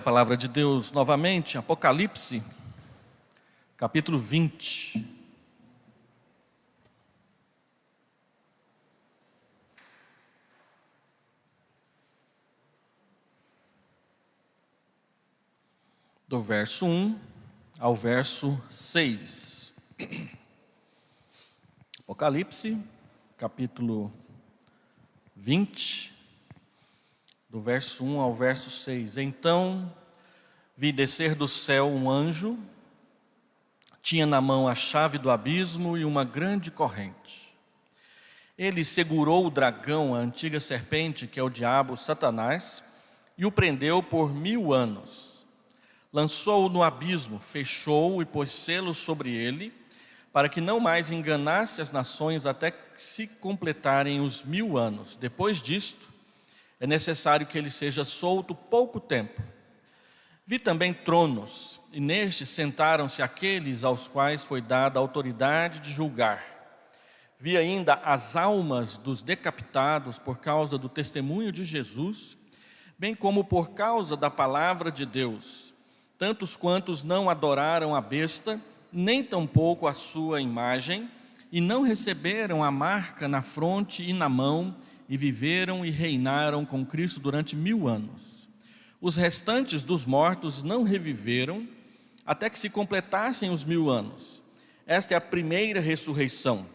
A palavra de Deus novamente, Apocalipse, capítulo 20. Do verso 1 ao verso 6. Apocalipse, capítulo 20, do verso 1 ao verso 6. Então vi descer do céu um anjo, tinha na mão a chave do abismo e uma grande corrente. Ele segurou o dragão, a antiga serpente, que é o diabo, Satanás, e o prendeu por 1000 anos. Lançou-o no abismo, fechou-o e pôs selos sobre ele, para que não mais enganasse as nações até que se completarem os 1000 anos. Depois disto, é necessário que ele seja solto pouco tempo. Vi também tronos, e nestes sentaram-se aqueles aos quais foi dada a autoridade de julgar. Vi ainda as almas dos decapitados por causa do testemunho de Jesus, bem como por causa da palavra de Deus, tantos quantos não adoraram a besta, nem tampouco a sua imagem, e não receberam a marca na fronte e na mão, e viveram e reinaram com Cristo durante 1000 anos. Os restantes dos mortos não reviveram, até que se completassem os 1000 anos. Esta é a primeira ressurreição.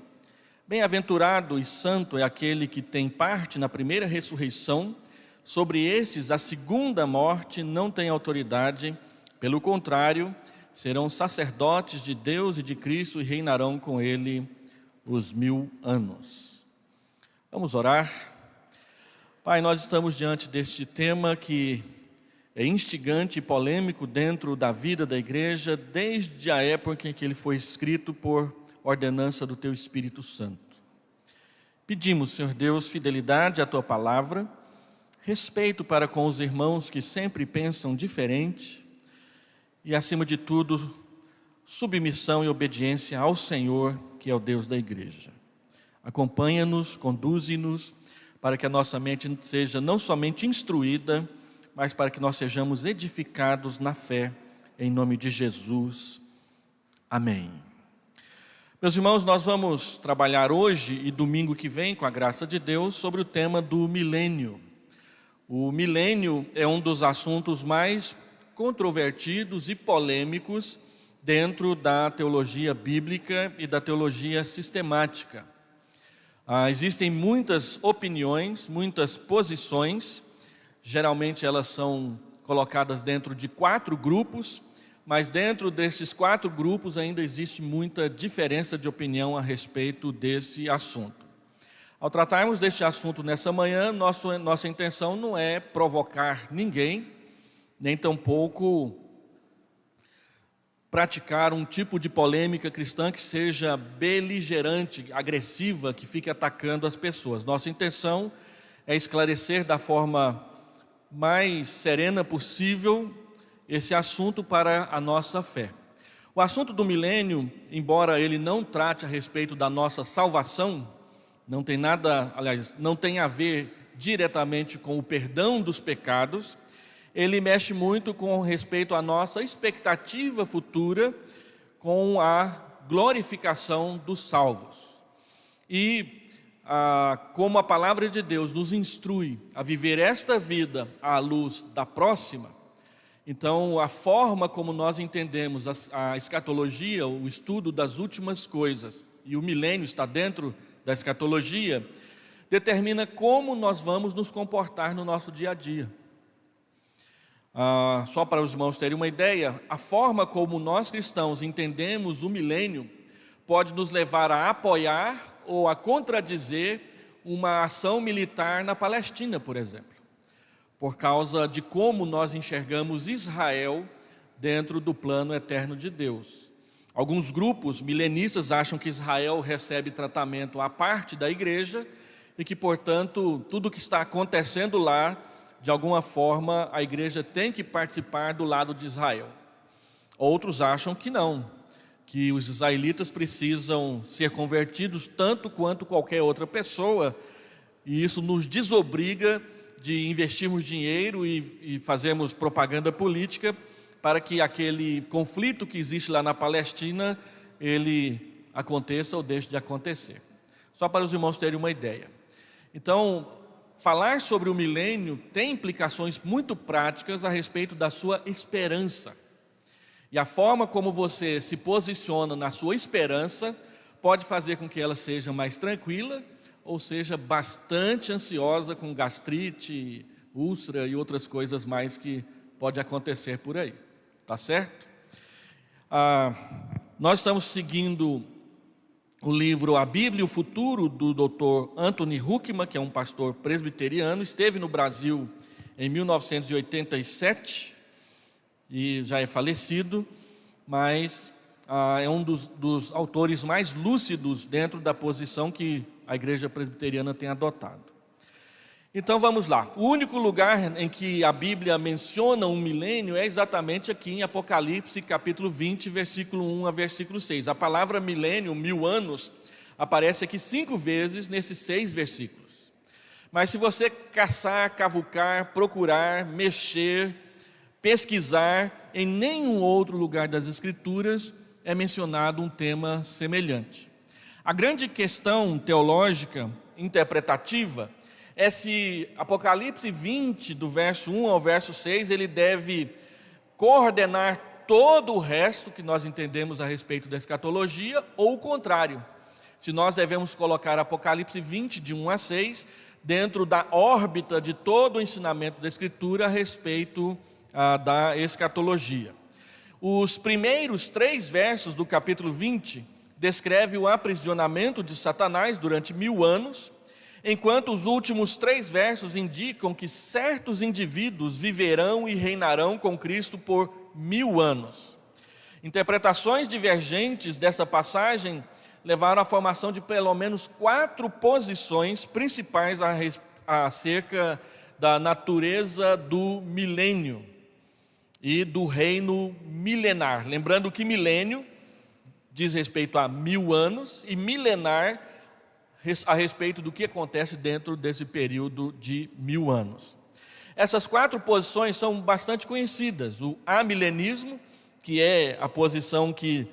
Bem-aventurado e santo é aquele que tem parte na primeira ressurreição. Sobre esses, a segunda morte não tem autoridade. Pelo contrário, serão sacerdotes de Deus e de Cristo e reinarão com ele os 1000 anos. Vamos orar. Pai, nós estamos diante deste tema que é instigante e polêmico dentro da vida da igreja, desde a época em que ele foi escrito por ordenança do Teu Espírito Santo. Pedimos, Senhor Deus, fidelidade à Tua palavra, respeito para com os irmãos que sempre pensam diferente e, acima de tudo, submissão e obediência ao Senhor, que é o Deus da igreja. Acompanha-nos, conduze-nos, para que a nossa mente seja não somente instruída, mas para que nós sejamos edificados na fé, em nome de Jesus. Amém. Meus irmãos, nós vamos trabalhar hoje e domingo que vem, com a graça de Deus, sobre o tema do milênio. O milênio é um dos assuntos mais controvertidos e polêmicos dentro da teologia bíblica e da teologia sistemática. Existem muitas opiniões, muitas posições, geralmente elas são colocadas dentro de 4 grupos, mas dentro desses 4 grupos ainda existe muita diferença de opinião a respeito desse assunto. Ao tratarmos deste assunto nessa manhã, nossa intenção não é provocar ninguém, nem tampouco praticar um tipo de polêmica cristã que seja beligerante, agressiva, que fique atacando as pessoas. Nossa intenção é esclarecer da forma mais serena possível esse assunto para a nossa fé. O assunto do milênio, embora ele não trate a respeito da nossa salvação, não tem a ver diretamente com o perdão dos pecados, ele mexe muito com respeito à nossa expectativa futura com a glorificação dos salvos. E como a palavra de Deus nos instrui a viver esta vida à luz da próxima, então a forma como nós entendemos a escatologia, o estudo das últimas coisas, e o milênio está dentro da escatologia, determina como nós vamos nos comportar no nosso dia a dia. Só para os irmãos terem uma ideia, a forma como nós cristãos entendemos o milênio pode nos levar a apoiar ou a contradizer uma ação militar na Palestina, por exemplo, por causa de como nós enxergamos Israel dentro do plano eterno de Deus. Alguns grupos milenistas acham que Israel recebe tratamento à parte da igreja e que, portanto, tudo o que está acontecendo lá, de alguma forma, a igreja tem que participar do lado de Israel. Outros acham que não, que os israelitas precisam ser convertidos tanto quanto qualquer outra pessoa, e isso nos desobriga de investirmos dinheiro e fazermos propaganda política para que aquele conflito que existe lá na Palestina, ele aconteça ou deixe de acontecer. Só para os irmãos terem uma ideia. Então, falar sobre o milênio tem implicações muito práticas a respeito da sua esperança. E a forma como você se posiciona na sua esperança pode fazer com que ela seja mais tranquila ou seja bastante ansiosa com gastrite, úlcera e outras coisas mais que pode acontecer por aí. Tá certo? Nós estamos seguindo o livro A Bíblia e o Futuro, do Dr. Anthony Huckman, que é um pastor presbiteriano, esteve no Brasil em 1987 e já é falecido, mas é um dos autores mais lúcidos dentro da posição que a igreja presbiteriana tem adotado. Então vamos lá, o único lugar em que a Bíblia menciona um milênio é exatamente aqui em Apocalipse capítulo 20, versículo 1 a versículo 6. A palavra milênio, 1000 anos, aparece aqui 5 vezes nesses 6 versículos. Mas se você caçar, cavucar, procurar, mexer, pesquisar, em nenhum outro lugar das Escrituras é mencionado um tema semelhante. A grande questão teológica, interpretativa, é se Apocalipse 20, do verso 1 ao verso 6, ele deve coordenar todo o resto que nós entendemos a respeito da escatologia, ou o contrário. Se nós devemos colocar Apocalipse 20, de 1 a 6, dentro da órbita de todo o ensinamento da Escritura a respeito da escatologia. Os primeiros 3 versos do capítulo 20 descrevem o aprisionamento de Satanás durante 1000 anos, enquanto os últimos 3 versos indicam que certos indivíduos viverão e reinarão com Cristo por 1000 anos. Interpretações divergentes dessa passagem levaram à formação de pelo menos 4 posições principais acerca da natureza do milênio e do reino milenar. Lembrando que milênio diz respeito a 1000 anos e milenar a respeito do que acontece dentro desse período de 1000 anos. Essas 4 posições são bastante conhecidas. O amilenismo, que é a posição que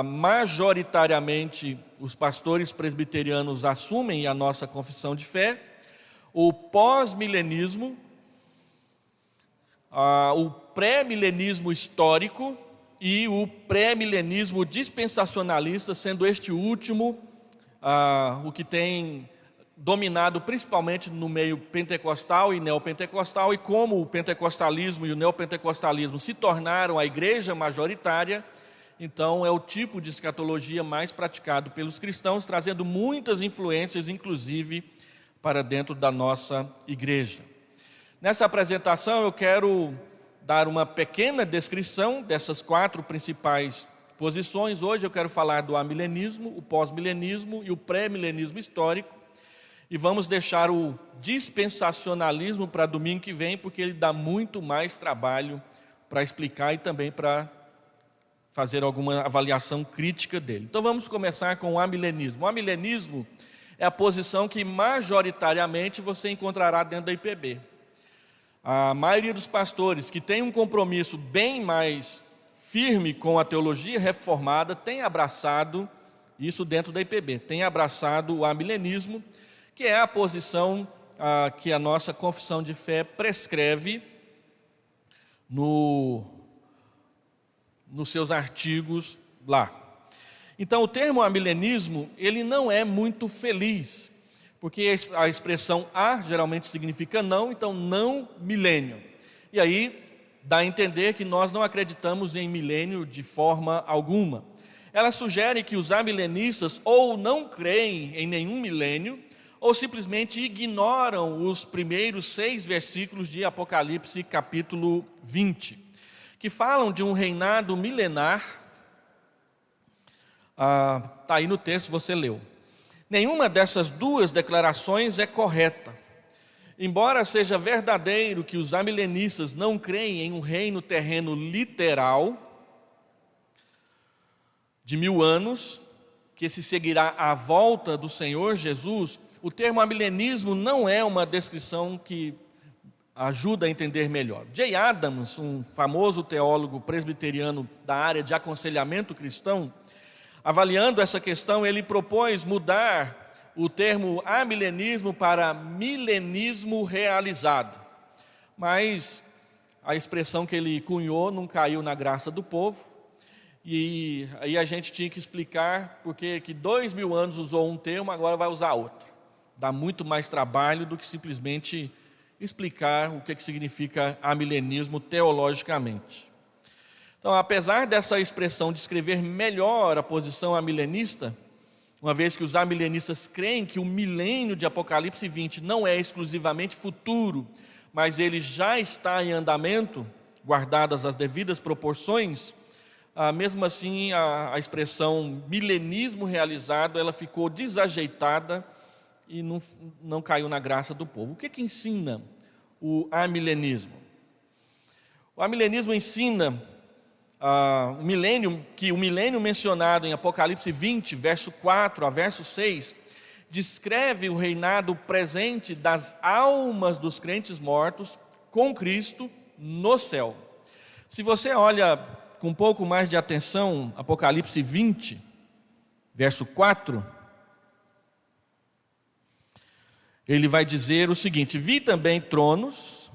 majoritariamente os pastores presbiterianos assumem em a nossa confissão de fé. O pós-milenismo, o pré-milenismo histórico e o pré-milenismo dispensacionalista, sendo este último o que tem dominado principalmente no meio pentecostal e neopentecostal, e como o pentecostalismo e o neopentecostalismo se tornaram a igreja majoritária, então é o tipo de escatologia mais praticado pelos cristãos, trazendo muitas influências, inclusive, para dentro da nossa igreja. Nessa apresentação eu quero dar uma pequena descrição dessas 4 principais posições. Hoje eu quero falar do amilenismo, o pós-milenismo e o pré-milenismo histórico, e vamos deixar o dispensacionalismo para domingo que vem, porque ele dá muito mais trabalho para explicar e também para fazer alguma avaliação crítica dele. Então vamos começar com o amilenismo. O amilenismo é a posição que majoritariamente você encontrará dentro da IPB. A maioria dos pastores que tem um compromisso bem mais firme com a teologia reformada tem abraçado isso dentro da IPB, tem abraçado o amilenismo, que é a posição que a nossa confissão de fé prescreve nos seus artigos lá. Então o termo amilenismo, ele não é muito feliz, porque a expressão a geralmente significa não, então não milênio. E aí dá a entender que nós não acreditamos em milênio de forma alguma. Ela sugere que os amilenistas ou não creem em nenhum milênio, ou simplesmente ignoram os primeiros 6 versículos de Apocalipse capítulo 20, que falam de um reinado milenar. Está aí no texto, você leu. Nenhuma dessas 2 declarações é correta. Embora seja verdadeiro que os amilenistas não creem em um reino terreno literal de 1000 anos, que se seguirá à volta do Senhor Jesus, o termo amilenismo não é uma descrição que ajuda a entender melhor. Jay Adams, um famoso teólogo presbiteriano da área de aconselhamento cristão, avaliando essa questão, ele propôs mudar o termo amilenismo para milenismo realizado. Mas a expressão que ele cunhou não caiu na graça do povo, e aí a gente tinha que explicar porque que 2000 anos usou um termo, agora vai usar outro. Dá muito mais trabalho do que simplesmente explicar o que significa amilenismo teologicamente. Então, apesar dessa expressão descrever melhor a posição amilenista, uma vez que os amilenistas creem que o milênio de Apocalipse 20 não é exclusivamente futuro, mas ele já está em andamento, guardadas as devidas proporções, mesmo assim a expressão milenismo realizado, ela ficou desajeitada e não caiu na graça do povo. O que ensina o amilenismo? O amilenismo ensina que o milênio mencionado em Apocalipse 20, verso 4 a verso 6, descreve o reinado presente das almas dos crentes mortos com Cristo no céu. Se você olha com um pouco mais de atenção, Apocalipse 20, verso 4, ele vai dizer o seguinte: vi também tronos,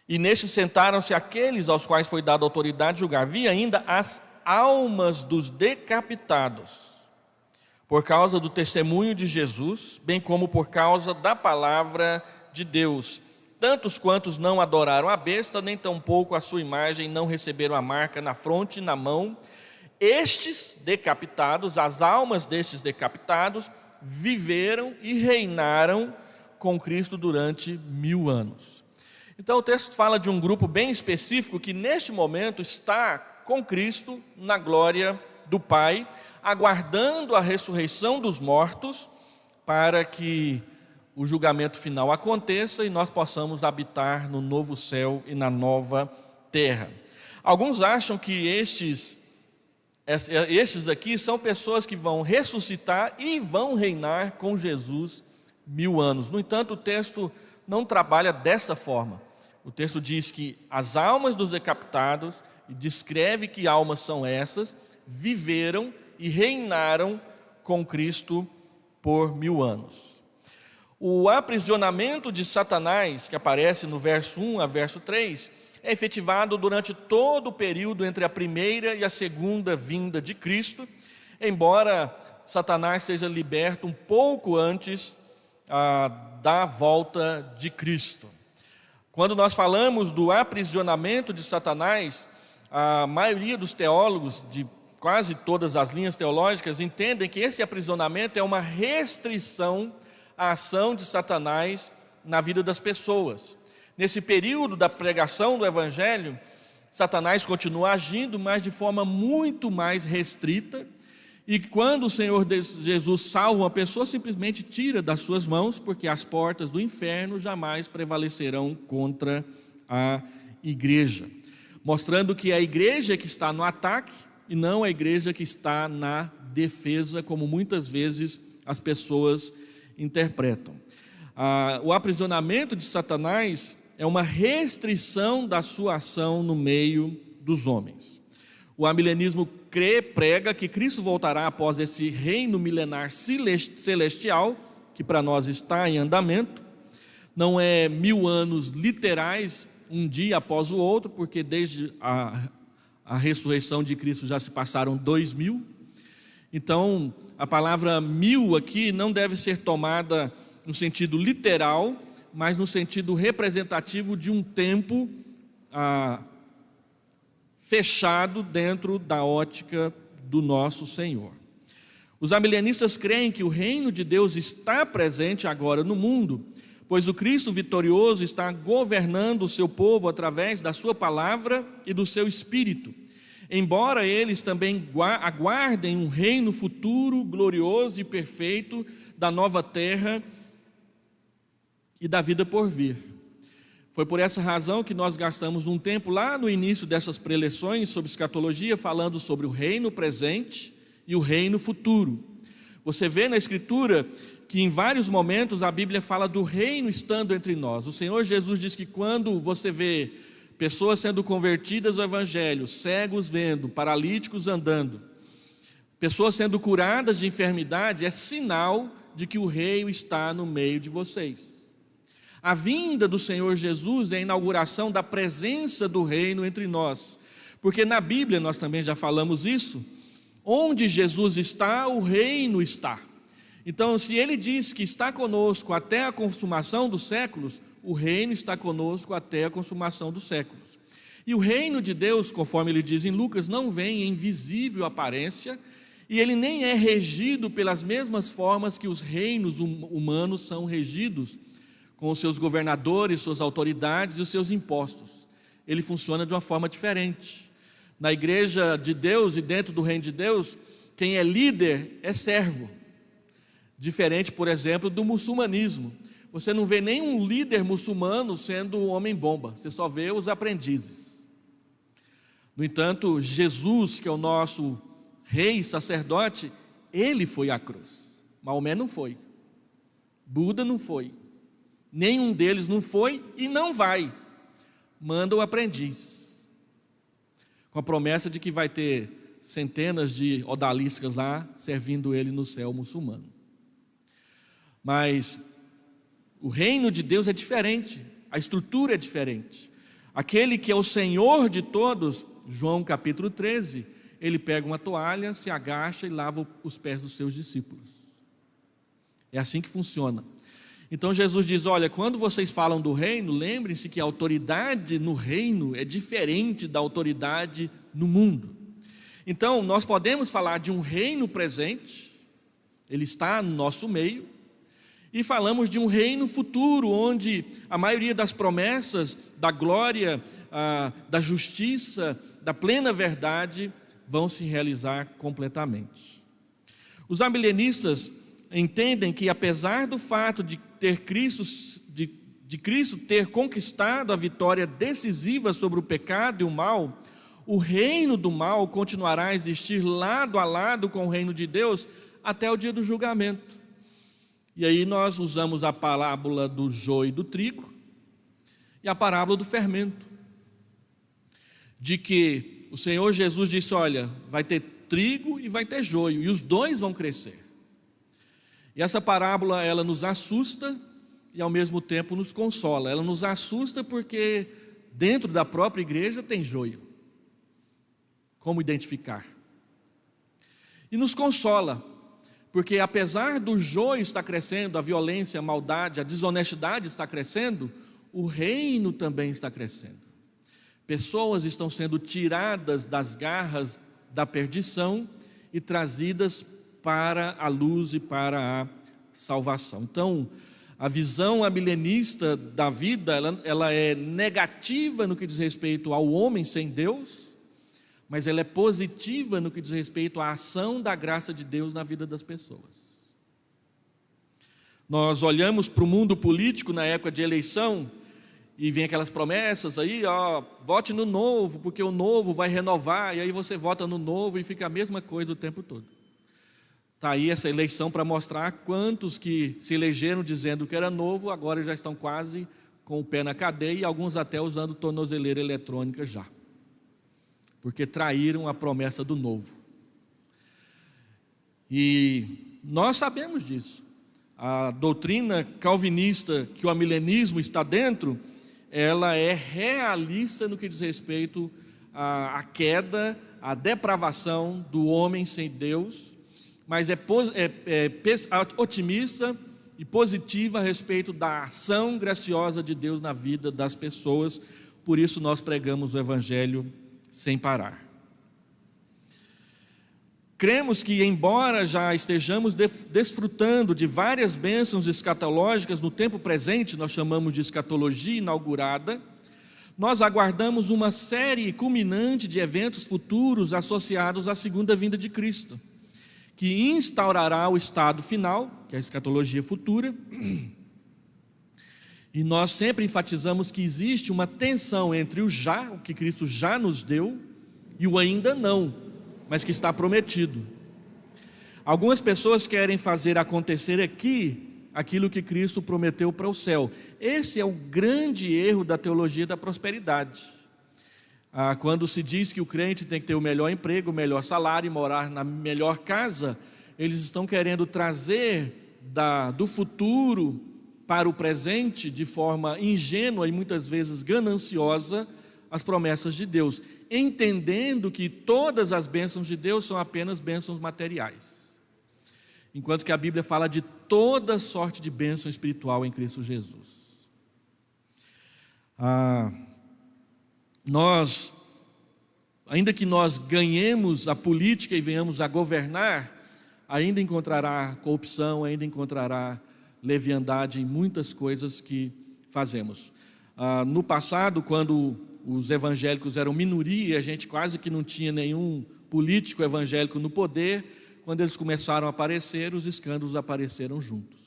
e nestes sentaram-se aqueles aos quais foi dada autoridade de julgar. Vi ainda as almas dos decapitados, por causa do testemunho de Jesus, bem como por causa da palavra de Deus. Tantos quantos não adoraram a besta, nem tampouco a sua imagem, não receberam a marca na fronte e na mão. Estes decapitados, as almas destes decapitados, viveram e reinaram com Cristo durante 1000 anos. Então o texto fala de um grupo bem específico que neste momento está com Cristo na glória do Pai, aguardando a ressurreição dos mortos para que o julgamento final aconteça e nós possamos habitar no novo céu e na nova terra. Alguns acham que estes aqui são pessoas que vão ressuscitar e vão reinar com Jesus 1000 anos. No entanto, o texto não trabalha dessa forma. O texto diz que as almas dos decapitados, e descreve que almas são essas, viveram e reinaram com Cristo por 1000 anos. O aprisionamento de Satanás, que aparece no verso 1 a verso 3, é efetivado durante todo o período entre a primeira e a segunda vinda de Cristo, embora Satanás seja liberto um pouco antes da volta de Cristo. Quando nós falamos do aprisionamento de Satanás, a maioria dos teólogos de quase todas as linhas teológicas entendem que esse aprisionamento é uma restrição à ação de Satanás na vida das pessoas. Nesse período da pregação do Evangelho, Satanás continua agindo, mas de forma muito mais restrita, e quando o Senhor Jesus salva uma pessoa, simplesmente tira das suas mãos, porque as portas do inferno jamais prevalecerão contra a igreja, mostrando que é a igreja que está no ataque e não a igreja que está na defesa, como muitas vezes as pessoas interpretam. O aprisionamento de Satanás é uma restrição da sua ação no meio dos homens. O amilenismo prega que Cristo voltará após esse reino milenar celestial, que para nós está em andamento. Não é 1000 anos literais, um dia após o outro, porque desde a ressurreição de Cristo já se passaram 2000. Então, a palavra 1000 aqui não deve ser tomada no sentido literal, mas no sentido representativo de um tempo fechado dentro da ótica do nosso Senhor. Os amilenistas creem que o reino de Deus está presente agora no mundo, pois o Cristo vitorioso está governando o seu povo através da sua palavra e do seu Espírito, embora eles também aguardem um reino futuro, glorioso e perfeito da nova terra e da vida por vir. Foi por essa razão que nós gastamos um tempo lá no início dessas preleções sobre escatologia, falando sobre o reino presente e o reino futuro. Você vê na Escritura que em vários momentos a Bíblia fala do reino estando entre nós. O Senhor Jesus diz que quando você vê pessoas sendo convertidas ao Evangelho, cegos vendo, paralíticos andando, pessoas sendo curadas de enfermidade, é sinal de que o reino está no meio de vocês. A vinda do Senhor Jesus é a inauguração da presença do reino entre nós. Porque na Bíblia, nós também já falamos isso, onde Jesus está, o reino está. Então, se ele diz que está conosco até a consumação dos séculos, o reino está conosco até a consumação dos séculos. E o reino de Deus, conforme ele diz em Lucas, não vem em visível aparência, e ele nem é regido pelas mesmas formas que os reinos humanos são regidos, com os seus governadores, suas autoridades e os seus impostos. Ele funciona de uma forma diferente. Na igreja de Deus e dentro do reino de Deus, quem é líder é servo. Diferente, por exemplo, do muçulmanismo. Você não vê nenhum líder muçulmano sendo um homem-bomba, você só vê os aprendizes. No entanto, Jesus, que é o nosso rei, sacerdote, ele foi à cruz. Maomé não foi. Buda não foi. Nenhum deles não foi e não vai. Manda o aprendiz. Com a promessa de que vai ter centenas de odaliscas lá, servindo ele no céu muçulmano. Mas o reino de Deus é diferente, a estrutura é diferente. Aquele que é o Senhor de todos, João capítulo 13, ele pega uma toalha, se agacha e lava os pés dos seus discípulos. É assim que funciona. Então Jesus diz, olha, quando vocês falam do reino, lembrem-se que a autoridade no reino é diferente da autoridade no mundo. Então nós podemos falar de um reino presente, ele está no nosso meio, e falamos de um reino futuro, onde a maioria das promessas da glória, da justiça, da plena verdade, vão se realizar completamente. Os amilenistas entendem que apesar do fato de Cristo ter conquistado a vitória decisiva sobre o pecado e o mal, o reino do mal continuará a existir lado a lado com o reino de Deus até o dia do julgamento. E aí nós usamos a parábola do joio e do trigo e a parábola do fermento, de que o Senhor Jesus disse, olha, vai ter trigo e vai ter joio, e os dois vão crescer. E essa parábola, ela nos assusta e ao mesmo tempo nos consola. Ela nos assusta porque dentro da própria igreja tem joio. Como identificar? E nos consola, porque apesar do joio estar crescendo, a violência, a maldade, a desonestidade está crescendo, o reino também está crescendo. Pessoas estão sendo tiradas das garras da perdição e trazidas para a luz e para a salvação. Então, a visão amilenista da vida, ela é negativa no que diz respeito ao homem sem Deus, mas ela é positiva no que diz respeito à ação da graça de Deus na vida das pessoas. Nós olhamos para o mundo político na época de eleição e vem aquelas promessas aí, vote no novo, porque o novo vai renovar, e aí você vota no novo e fica a mesma coisa o tempo todo. Está aí essa eleição para mostrar quantos que se elegeram dizendo que era novo, agora já estão quase com o pé na cadeia, e alguns até usando tornozeleira eletrônica já, porque traíram a promessa do novo. E nós sabemos disso. A doutrina calvinista, que o amilenismo está dentro, ela é realista no que diz respeito à queda, à depravação do homem sem Deus, mas é otimista e positiva a respeito da ação graciosa de Deus na vida das pessoas. Por isso nós pregamos o Evangelho sem parar. Cremos que, embora já estejamos desfrutando de várias bênçãos escatológicas no tempo presente, nós chamamos de escatologia inaugurada, nós aguardamos uma série culminante de eventos futuros associados à segunda vinda de Cristo, que instaurará o estado final, que é a escatologia futura. E nós sempre enfatizamos que existe uma tensão entre o já, o que Cristo já nos deu, e o ainda não, mas que está prometido. Algumas pessoas querem fazer acontecer aqui aquilo que Cristo prometeu para o céu. Esse é o grande erro da teologia da prosperidade. Quando se diz que o crente tem que ter o melhor emprego, o melhor salário e morar na melhor casa, eles estão querendo trazer do futuro para o presente, de forma ingênua e muitas vezes gananciosa, as promessas de Deus, entendendo que todas as bênçãos de Deus são apenas bênçãos materiais. Enquanto que a Bíblia fala de toda sorte de bênção espiritual em Cristo Jesus. Ainda que nós ganhemos a política e venhamos a governar, ainda encontrará corrupção, ainda encontrará leviandade em muitas coisas que fazemos. No passado, quando os evangélicos eram minoria, a gente quase que não tinha nenhum político evangélico no poder. Quando eles começaram a aparecer, os escândalos apareceram juntos.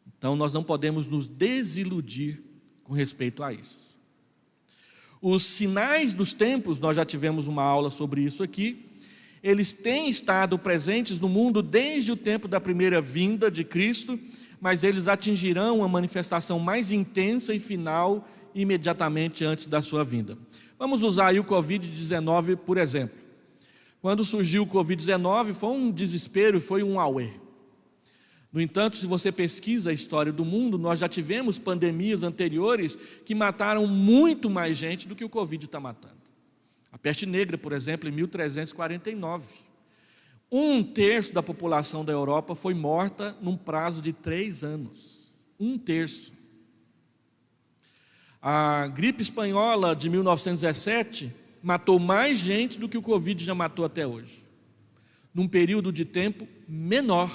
Então nós não podemos nos desiludir com respeito a isso. Os sinais dos tempos, nós já tivemos uma aula sobre isso aqui, eles têm estado presentes no mundo desde o tempo da primeira vinda de Cristo, mas eles atingirão uma manifestação mais intensa e final imediatamente antes da sua vinda. Vamos usar aí o Covid-19, por exemplo. Quando surgiu o Covid-19, foi um desespero, foi um auê. No entanto, se você pesquisa a história do mundo, nós já tivemos pandemias anteriores que mataram muito mais gente do que o Covid está matando. A peste negra, por exemplo, em 1349. 1/3 da população da Europa foi morta num prazo de 3 anos. 1/3. A gripe espanhola de 1917 matou mais gente do que o Covid já matou até hoje, num período de tempo menor.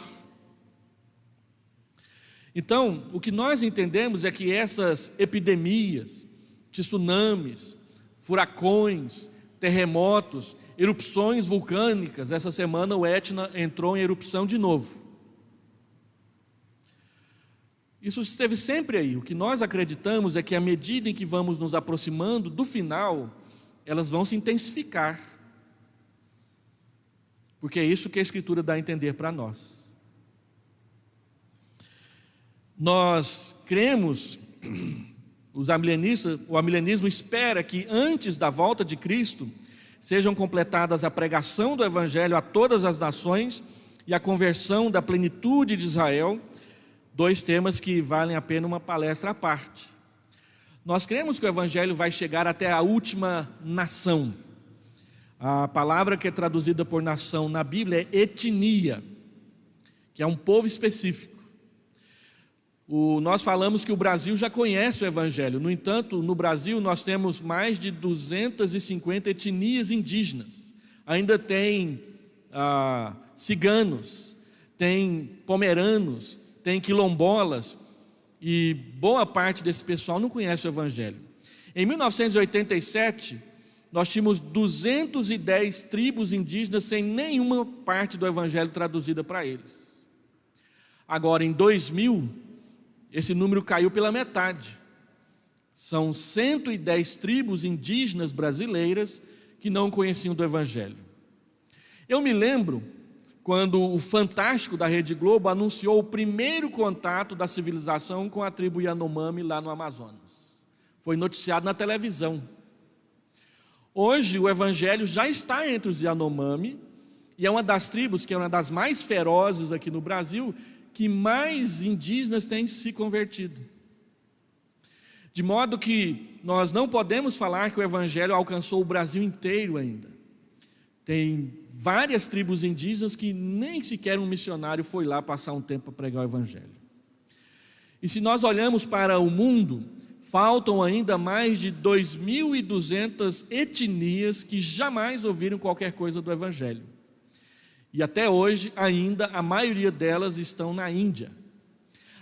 Então, o que nós entendemos é que essas epidemias, tsunamis, furacões, terremotos, erupções vulcânicas, essa semana o Etna entrou em erupção de novo. Isso esteve sempre aí. O que nós acreditamos é que à medida em que vamos nos aproximando do final, elas vão se intensificar, porque é isso que a Escritura dá a entender para nós. Nós cremos, o amilenismo espera que antes da volta de Cristo sejam completadas a pregação do Evangelho a todas as nações e a conversão da plenitude de Israel, 2 temas que valem a pena uma palestra à parte. Nós cremos que o Evangelho vai chegar até a última nação. A palavra que é traduzida por nação na Bíblia é etnia, que é um povo específico. Nós falamos que o Brasil já conhece o Evangelho. No entanto, no Brasil nós temos mais de 250 etnias indígenas. Ainda tem ciganos, tem pomeranos, tem quilombolas, e boa parte desse pessoal não conhece o Evangelho. Em 1987, nós tínhamos 210 tribos indígenas sem nenhuma parte do Evangelho traduzida para eles. Agora, em 2000, esse número caiu pela metade. São 110 tribos indígenas brasileiras que não conheciam do Evangelho. Eu me lembro quando o Fantástico da Rede Globo anunciou o primeiro contato da civilização com a tribo Yanomami lá no Amazonas. Foi noticiado na televisão. Hoje o Evangelho já está entre os Yanomami, e é uma das tribos, que é uma das mais ferozes aqui no Brasil, que mais indígenas têm se convertido. De modo que nós não podemos falar que o Evangelho alcançou o Brasil inteiro ainda. Tem várias tribos indígenas que nem sequer um missionário foi lá passar um tempo para pregar o Evangelho. E se nós olhamos para o mundo, faltam ainda mais de 2.200 etnias que jamais ouviram qualquer coisa do Evangelho. E até hoje, ainda, a maioria delas estão na Índia.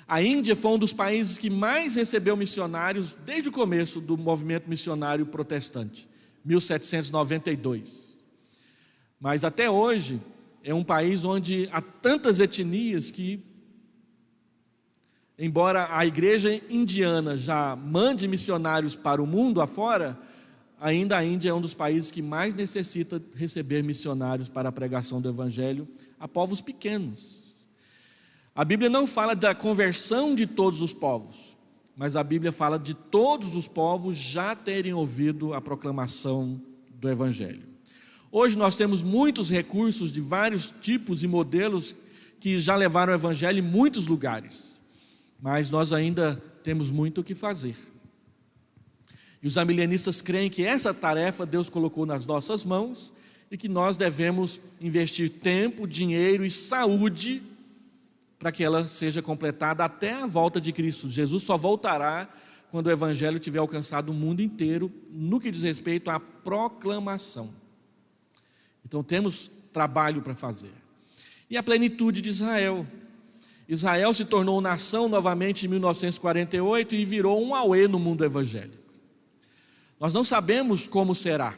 A Índia foi um dos países que mais recebeu missionários desde o começo do movimento missionário protestante, 1792. Mas até hoje é um país onde há tantas etnias que, embora a igreja indiana já mande missionários para o mundo afora, ainda a Índia é um dos países que mais necessita receber missionários para a pregação do Evangelho a povos pequenos. A Bíblia não fala da conversão de todos os povos, mas a Bíblia fala de todos os povos já terem ouvido a proclamação do Evangelho. Hoje nós temos muitos recursos de vários tipos e modelos que já levaram o Evangelho em muitos lugares, mas nós ainda temos muito o que fazer. E os amilenistas creem que essa tarefa Deus colocou nas nossas mãos e que nós devemos investir tempo, dinheiro e saúde para que ela seja completada até a volta de Cristo. Jesus só voltará quando o Evangelho tiver alcançado o mundo inteiro no que diz respeito à proclamação. Então temos trabalho para fazer. E a plenitude de Israel. Israel se tornou nação novamente em 1948 e virou um auê no mundo evangélico. Nós não sabemos como será.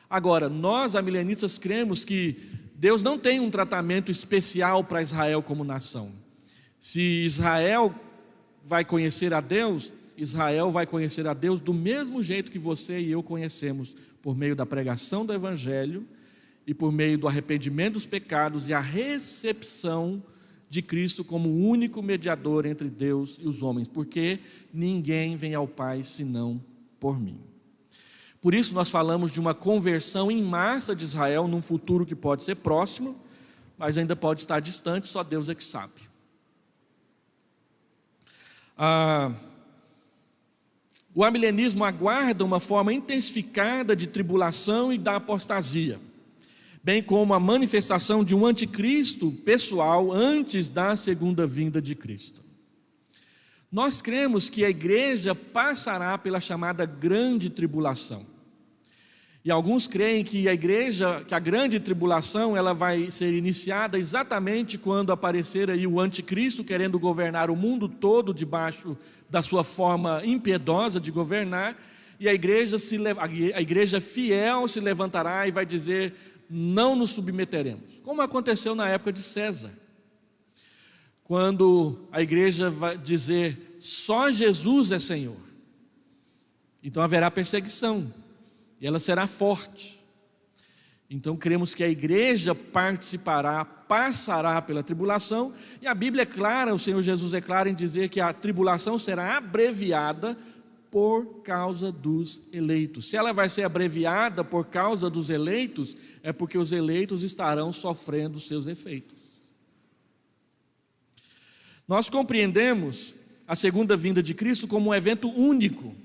Agora, nós, amilenistas, cremos que Deus não tem um tratamento especial para Israel como nação. Se Israel vai conhecer a Deus, Israel vai conhecer a Deus do mesmo jeito que você e eu conhecemos, por meio da pregação do Evangelho e por meio do arrependimento dos pecados e a recepção de Cristo como o único mediador entre Deus e os homens, porque ninguém vem ao Pai senão por mim. Por isso nós falamos de uma conversão em massa de Israel num futuro que pode ser próximo, mas ainda pode estar distante, só Deus é que sabe. O amilenismo aguarda uma forma intensificada de tribulação e da apostasia, bem como a manifestação de um anticristo pessoal antes da segunda vinda de Cristo. Nós cremos que a igreja passará pela chamada grande tribulação. E alguns creem que a grande tribulação, ela vai ser iniciada exatamente quando aparecer aí o anticristo querendo governar o mundo todo debaixo da sua forma impiedosa de governar, e a igreja fiel se levantará e vai dizer: não nos submeteremos, como aconteceu na época de César, quando a igreja vai dizer: só Jesus é Senhor. Então haverá perseguição, e ela será forte. Então cremos que a igreja passará pela tribulação, e a Bíblia é clara, o Senhor Jesus é claro em dizer que a tribulação será abreviada por causa dos eleitos. Se ela vai ser abreviada por causa dos eleitos, é porque os eleitos estarão sofrendo seus efeitos. Nós compreendemos a segunda vinda de Cristo como um evento único,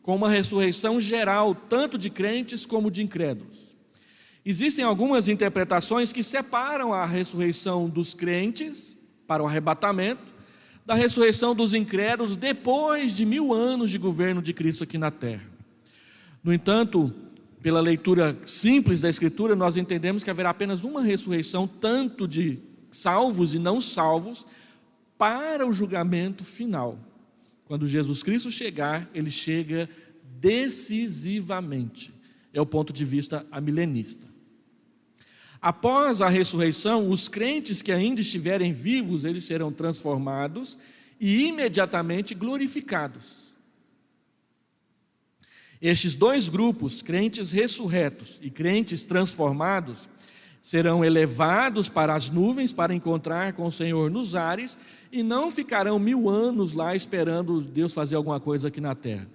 com uma ressurreição geral, tanto de crentes como de incrédulos. Existem algumas interpretações que separam a ressurreição dos crentes para o arrebatamento da ressurreição dos incrédulos depois de 1000 anos de governo de Cristo aqui na terra. No entanto, pela leitura simples da Escritura, nós entendemos que haverá apenas uma ressurreição, tanto de salvos e não salvos, para o julgamento final. Quando Jesus Cristo chegar, ele chega decisivamente. É o ponto de vista amilenista. Após a ressurreição, os crentes que ainda estiverem vivos, eles serão transformados e imediatamente glorificados. Estes dois grupos, crentes ressurretos e crentes transformados, serão elevados para as nuvens para encontrar com o Senhor nos ares e não ficarão 1000 anos lá esperando Deus fazer alguma coisa aqui na terra.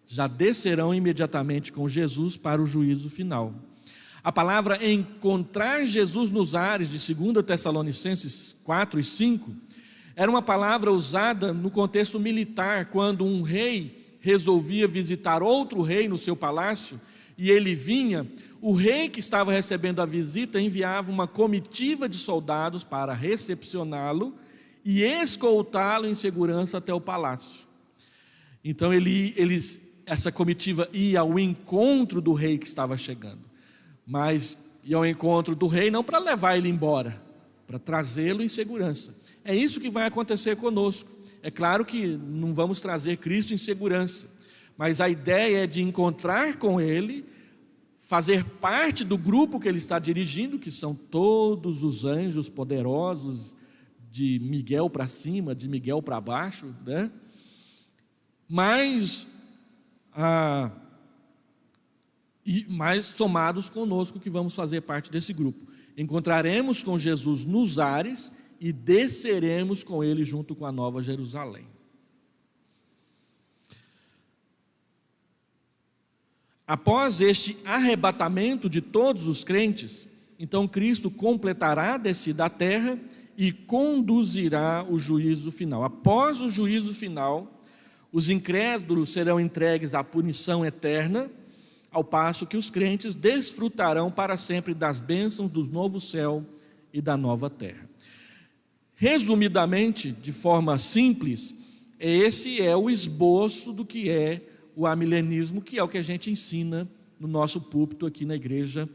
Já descerão imediatamente com Jesus para o juízo final. A palavra encontrar Jesus nos ares, de 2 Tessalonicenses 4 e 5, era uma palavra usada no contexto militar, quando um rei resolvia visitar outro rei no seu palácio, e ele vinha, o rei que estava recebendo a visita enviava uma comitiva de soldados para recepcioná-lo e escoltá-lo em segurança até o palácio. Então essa comitiva ia ao encontro do rei que estava chegando. Mas ia ao encontro do rei não para levar ele embora, para trazê-lo em segurança. É isso que vai acontecer conosco. É claro que não vamos trazer Cristo em segurança, mas a ideia é de encontrar com ele, fazer parte do grupo que ele está dirigindo, que são todos os anjos poderosos, de Miguel para cima, de Miguel para baixo, né? Mas mas somados conosco que vamos fazer parte desse grupo. Encontraremos com Jesus nos ares e desceremos com ele junto com a Nova Jerusalém. Após este arrebatamento de todos os crentes, então Cristo completará a descida à terra e conduzirá o juízo final. Após o juízo final, os incrédulos serão entregues à punição eterna, ao passo que os crentes desfrutarão para sempre das bênçãos do novo céu e da nova terra. Resumidamente, de forma simples, esse é o esboço do que é o amilenismo, que é o que a gente ensina no nosso púlpito aqui na igreja,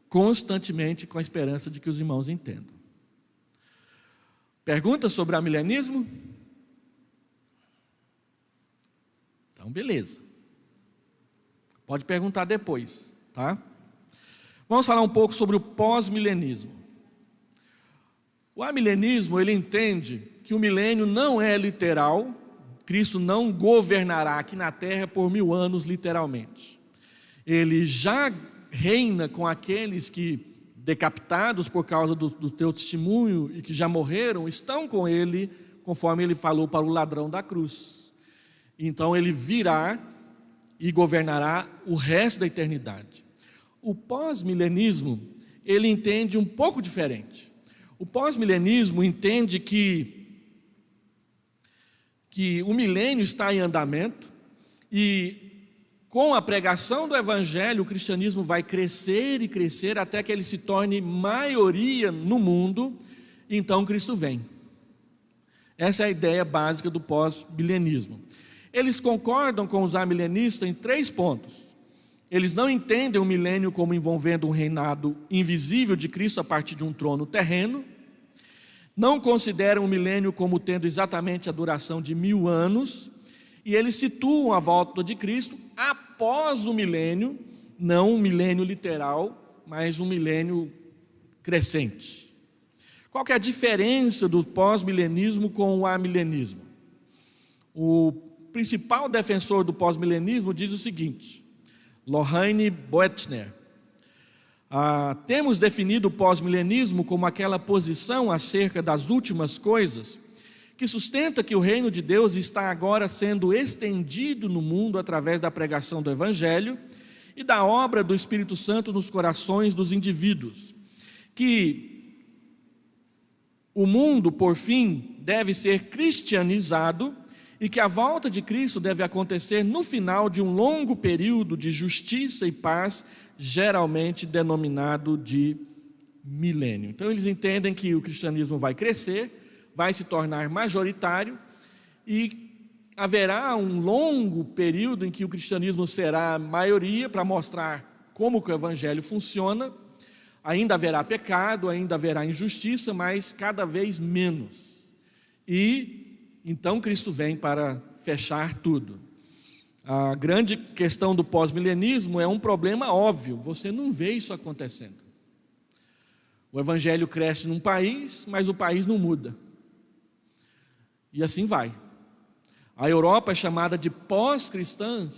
constantemente, com a esperança de que os irmãos entendam. Perguntas sobre o amilenismo? Então, beleza. Pode perguntar depois, tá? Vamos falar um pouco sobre o pós-milenismo. O amilenismo, ele entende que o milênio não é literal, Cristo não governará aqui na terra por 1000 anos, literalmente. Ele já reina com aqueles que, decapitados por causa do teu testemunho e que já morreram, estão com ele, conforme ele falou para o ladrão da cruz. Então ele virá e governará o resto da eternidade. O pós-milenismo, ele entende um pouco diferente. O pós-milenismo entende que o milênio está em andamento e com a pregação do evangelho o cristianismo vai crescer e crescer até que ele se torne maioria no mundo, e então Cristo vem. Essa é a ideia básica do pós-milenismo. Eles concordam com os amilenistas em 3 pontos. Eles não entendem o milênio como envolvendo um reinado invisível de Cristo a partir de um trono terreno. Não consideram o milênio como tendo exatamente a duração de 1000 anos, e eles situam a volta de Cristo após o milênio, não um milênio literal, mas um milênio crescente. Qual que é a diferença do pós-milenismo com o amilenismo? O principal defensor do pós-milenismo diz o seguinte, Lorraine Boetner: temos definido o pós-milenismo como aquela posição acerca das últimas coisas que sustenta que o reino de Deus está agora sendo estendido no mundo através da pregação do Evangelho e da obra do Espírito Santo nos corações dos indivíduos, que o mundo, por fim, deve ser cristianizado e que a volta de Cristo deve acontecer no final de um longo período de justiça e paz, geralmente denominado de milênio. Então eles entendem que o cristianismo vai crescer, vai se tornar majoritário e haverá um longo período em que o cristianismo será maioria para mostrar como que o evangelho funciona. Ainda haverá pecado, ainda haverá injustiça, mas cada vez menos. E então Cristo vem para fechar tudo. A grande questão do pós-milenismo é um problema óbvio, você não vê isso acontecendo. O evangelho cresce num país, mas o país não muda. E assim vai. A Europa é chamada de pós-cristã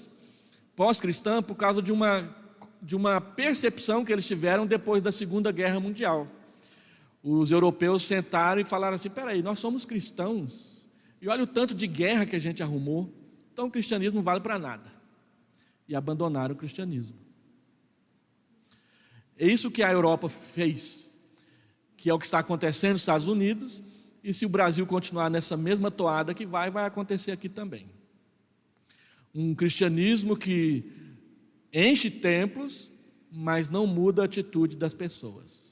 por causa de uma percepção que eles tiveram depois da Segunda Guerra Mundial. Os europeus sentaram e falaram assim, peraí, nós somos cristãos, e olha o tanto de guerra que a gente arrumou, então o cristianismo não vale para nada. E abandonaram o cristianismo. É isso que a Europa fez, que é o que está acontecendo nos Estados Unidos, e se o Brasil continuar nessa mesma toada que vai acontecer aqui também. Um cristianismo que enche templos, mas não muda a atitude das pessoas.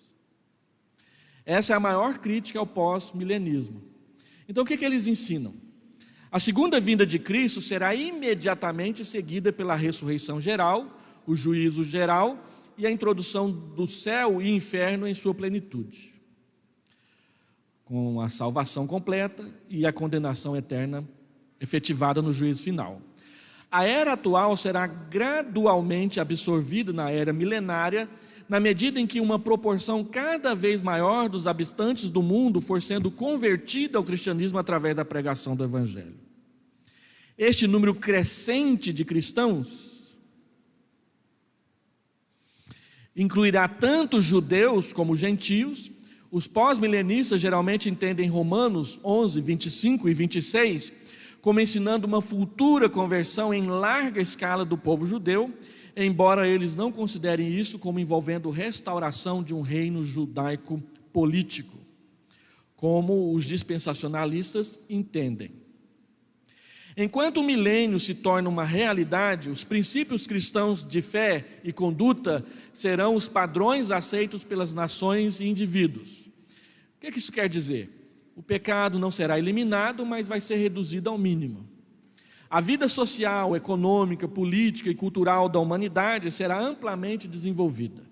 Essa é a maior crítica ao pós-milenismo. Então o que eles ensinam? A segunda vinda de Cristo será imediatamente seguida pela ressurreição geral, o juízo geral e a introdução do céu e inferno em sua plenitude, com a salvação completa e a condenação eterna efetivada no juízo final. A era atual será gradualmente absorvida na era milenária, na medida em que uma proporção cada vez maior dos habitantes do mundo for sendo convertida ao cristianismo através da pregação do Evangelho. Este número crescente de cristãos Incluirá tanto judeus como gentios. Os pós-milenistas geralmente entendem Romanos 11, 25 e 26 como ensinando uma futura conversão em larga escala do povo judeu, embora eles não considerem isso como envolvendo restauração de um reino judaico político, como os dispensacionalistas entendem. Enquanto o milênio se torna uma realidade, os princípios cristãos de fé e conduta serão os padrões aceitos pelas nações e indivíduos. O que isso quer dizer? O pecado não será eliminado, mas vai ser reduzido ao mínimo. A vida social, econômica, política e cultural da humanidade será amplamente desenvolvida.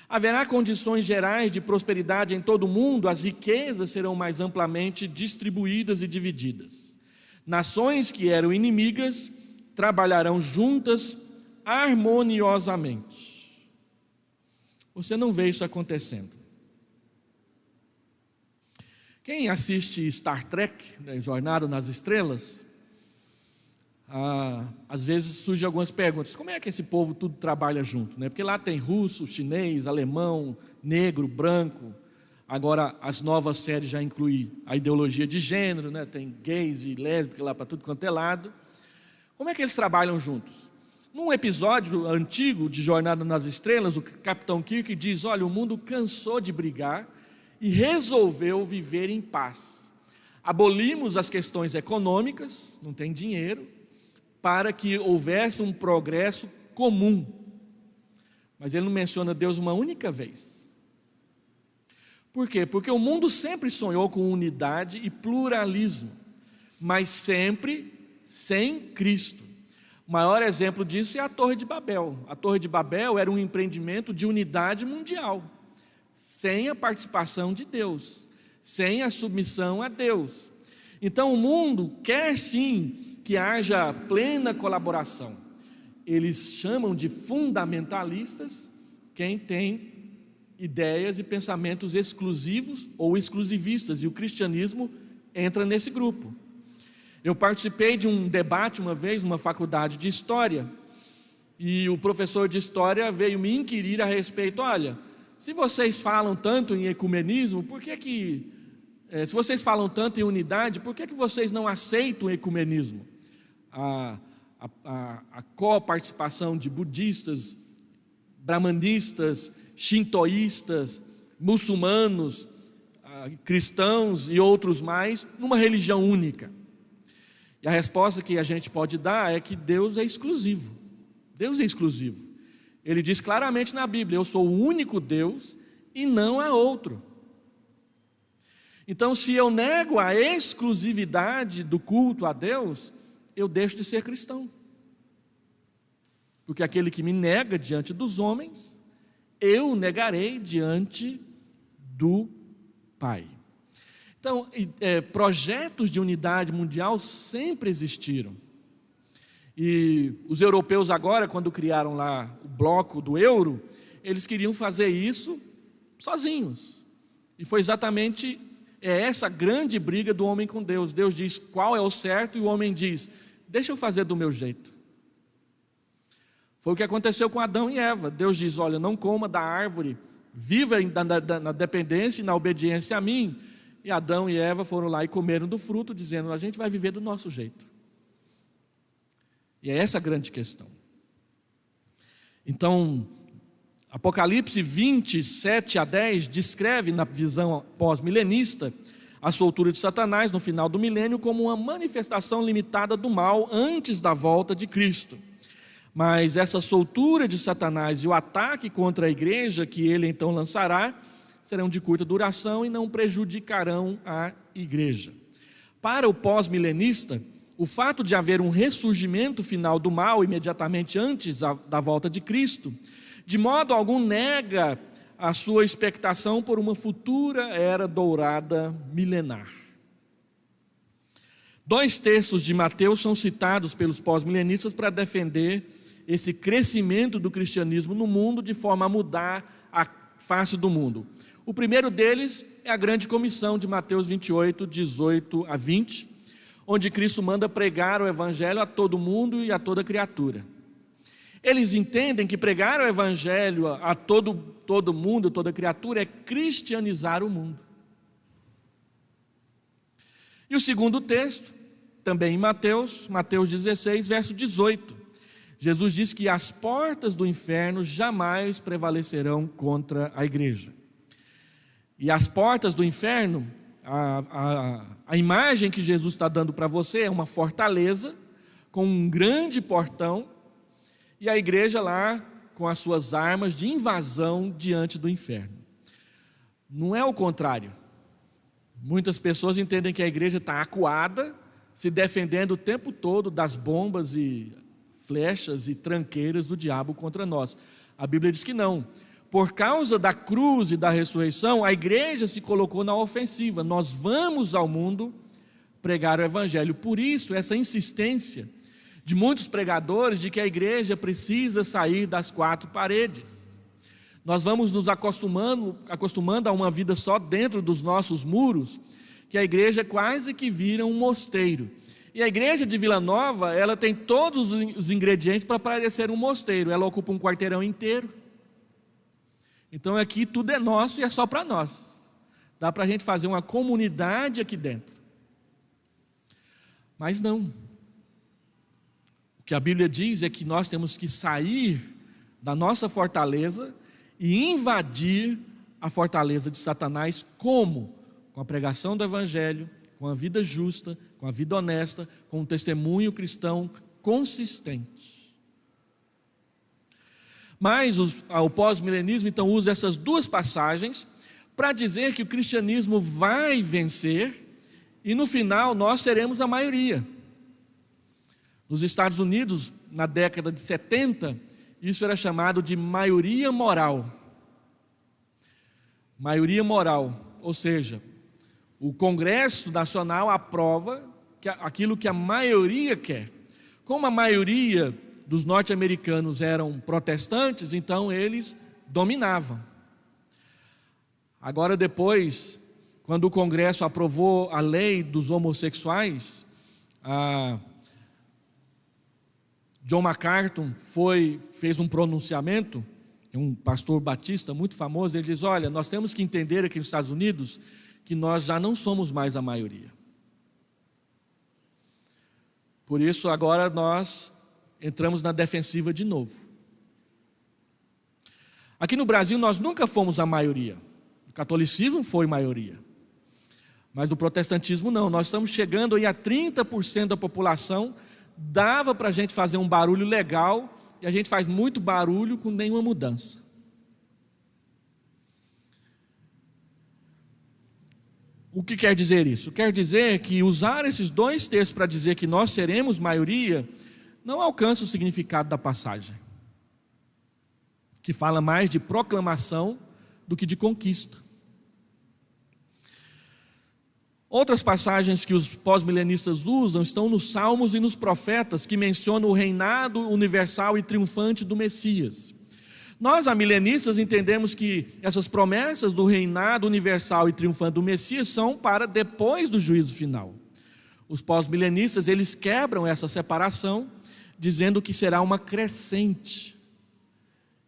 Haverá condições gerais de prosperidade em todo o mundo, as riquezas serão mais amplamente distribuídas e divididas. Nações que eram inimigas trabalharão juntas harmoniosamente. Você não vê isso acontecendo. Quem assiste Star Trek, Jornada nas Estrelas, às vezes surgem algumas perguntas. Como é que esse povo tudo trabalha junto? Porque lá tem russo, chinês, alemão, negro, branco. Agora as novas séries já incluem a ideologia de gênero, tem gays e lésbicas lá para tudo quanto é lado. Como é que eles trabalham juntos? Num episódio antigo de Jornada nas Estrelas, o Capitão Kirk diz: olha, o mundo cansou de brigar e resolveu viver em paz. Abolimos as questões econômicas, não tem dinheiro, para que houvesse um progresso comum. Mas ele não menciona Deus uma única vez. Por quê? Porque o mundo sempre sonhou com unidade e pluralismo, mas sempre sem Cristo. O maior exemplo disso é a Torre de Babel. A Torre de Babel era um empreendimento de unidade mundial, sem a participação de Deus, sem a submissão a Deus. Então o mundo quer sim que haja plena colaboração. Eles chamam de fundamentalistas quem tem ideias e pensamentos exclusivos ou exclusivistas, e o cristianismo entra nesse grupo. Eu participei de um debate uma vez numa faculdade de História, e o professor de História veio me inquirir a respeito: olha, se vocês falam tanto em ecumenismo, se vocês falam tanto em unidade, por que vocês não aceitam o ecumenismo? A coparticipação de budistas, brahmanistas, shintoístas, muçulmanos, cristãos e outros mais, numa religião única. E a resposta que a gente pode dar é que Deus é exclusivo. Deus é exclusivo. Ele diz claramente na Bíblia: eu sou o único Deus e não há outro. Então, se eu nego a exclusividade do culto a Deus, eu deixo de ser cristão. Porque aquele que me nega diante dos homens, eu negarei diante do Pai. Então, projetos de unidade mundial sempre existiram. E os europeus agora, quando criaram lá o bloco do euro, eles queriam fazer isso sozinhos. E foi exatamente essa grande briga do homem com Deus. Deus diz qual é o certo e o homem diz: deixa eu fazer do meu jeito. Foi o que aconteceu com Adão e Eva. Deus diz: olha, não coma da árvore, viva na dependência e na obediência a mim. E Adão e Eva foram lá e comeram do fruto, dizendo: a gente vai viver do nosso jeito. E é essa a grande questão. Então, Apocalipse 20, 7 a 10, descreve na visão pós-milenista a soltura de Satanás no final do milênio como uma manifestação limitada do mal antes da volta de Cristo. Mas essa soltura de Satanás e o ataque contra a igreja que ele então lançará serão de curta duração e não prejudicarão a igreja. Para o pós-milenista, o fato de haver um ressurgimento final do mal imediatamente antes da volta de Cristo, de modo algum nega a sua expectação por uma futura era dourada milenar. 2 textos de Mateus são citados pelos pós-milenistas para defender esse crescimento do cristianismo no mundo de forma a mudar a face do mundo. O primeiro deles é a grande comissão de Mateus 28, 18 a 20, onde Cristo manda pregar o evangelho a todo mundo e a toda criatura. Eles entendem que pregar o evangelho a todo mundo, toda criatura, é cristianizar o mundo. E o segundo texto, também em Mateus 16, verso 18. Jesus diz que as portas do inferno jamais prevalecerão contra a igreja. E as portas do inferno, a imagem que Jesus está dando para você é uma fortaleza com um grande portão, e a igreja lá com as suas armas de invasão diante do inferno. Não é o contrário. Muitas pessoas entendem que a igreja está acuada, se defendendo o tempo todo das bombas e flechas e tranqueiras do diabo contra nós. A Bíblia diz que não. Por causa da cruz e da ressurreição, a igreja se colocou na ofensiva. Nós vamos ao mundo pregar o evangelho. Por isso, essa insistência de muitos pregadores de que a igreja precisa sair das quatro paredes. Nós vamos nos acostumando a uma vida só dentro dos nossos muros, que a igreja quase que vira um mosteiro. E a igreja de Vila Nova, ela tem todos os ingredientes para parecer um mosteiro. Ela ocupa um quarteirão inteiro. Então aqui tudo é nosso e é só para nós. Dá para a gente fazer uma comunidade aqui dentro. Mas não. O que a Bíblia diz é que nós temos que sair da nossa fortaleza e invadir a fortaleza de Satanás. Como? Com a pregação do evangelho, com a vida justa, com a vida honesta, com um testemunho cristão consistente. Mas o pós-milenismo então usa essas duas passagens para dizer que o cristianismo vai vencer e no final nós seremos a maioria. Nos Estados Unidos, na década de 70, isso era chamado de maioria moral. Maioria moral, ou seja, o Congresso Nacional aprova aquilo que a maioria quer. Como a maioria dos norte-americanos eram protestantes, então eles dominavam. Agora depois, quando o Congresso aprovou a lei dos homossexuais, John MacArthur fez um pronunciamento, um pastor batista muito famoso. Ele diz: olha, nós temos que entender aqui nos Estados Unidos que nós já não somos mais a maioria. Por isso agora nós entramos na defensiva de novo. Aqui no Brasil nós nunca fomos a maioria. O catolicismo foi maioria, mas o protestantismo não. Nós estamos chegando aí a 30% da população. Dava para a gente fazer um barulho legal, e a gente faz muito barulho com nenhuma mudança. O que quer dizer isso? Quer dizer que usar esses dois textos para dizer que nós seremos maioria, não alcança o significado da passagem, que fala mais de proclamação do que de conquista. Outras passagens que os pós-milenistas usam estão nos Salmos e nos Profetas, que mencionam o reinado universal e triunfante do Messias. Nós, amilenistas, entendemos que essas promessas do reinado universal e triunfante do Messias são para depois do juízo final. Os pós-milenistas, eles quebram essa separação, dizendo que será uma crescente,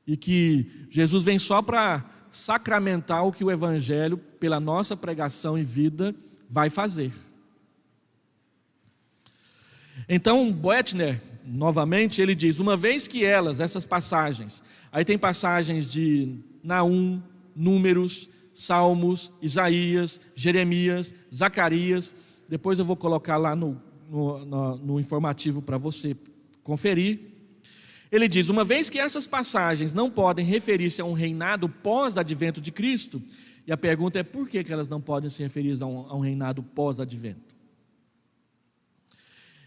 e que Jesus vem só para sacramentar o que o Evangelho, pela nossa pregação e vida, vai fazer. Então Boetner, novamente, ele diz: uma vez que essas passagens, aí tem passagens de Naum, Números, Salmos, Isaías, Jeremias, Zacarias, depois eu vou colocar lá no informativo para você conferir. Ele diz: uma vez que essas passagens não podem referir-se a um reinado pós-advento de Cristo, e a pergunta é: por que elas não podem se referir a um reinado pós-advento?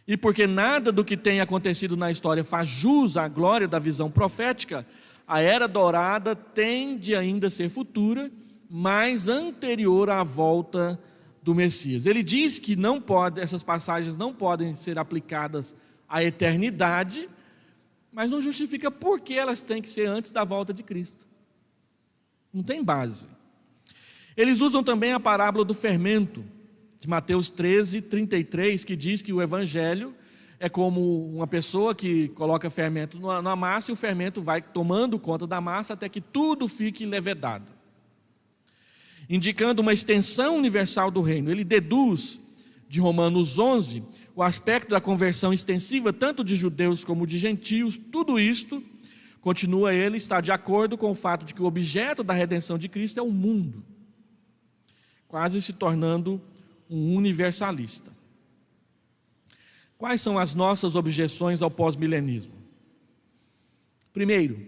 E porque nada do que tem acontecido na história faz jus à glória da visão profética, a era dourada tende ainda a ser futura, mas anterior à volta do Messias. Ele diz que essas passagens não podem ser aplicadas à eternidade, mas não justifica por que elas têm que ser antes da volta de Cristo. Não tem base. Eles usam também a parábola do fermento, de Mateus 13, 33, que diz que o Evangelho É como uma pessoa que coloca fermento na massa e o fermento vai tomando conta da massa até que tudo fique levedado, indicando uma extensão universal do reino. Ele deduz de Romanos 11 o aspecto da conversão extensiva tanto de judeus como de gentios. Tudo isto, continua ele, está de acordo com o fato de que o objeto da redenção de Cristo é o mundo, quase se tornando um universalista. Quais são as nossas objeções ao pós-milenismo? Primeiro,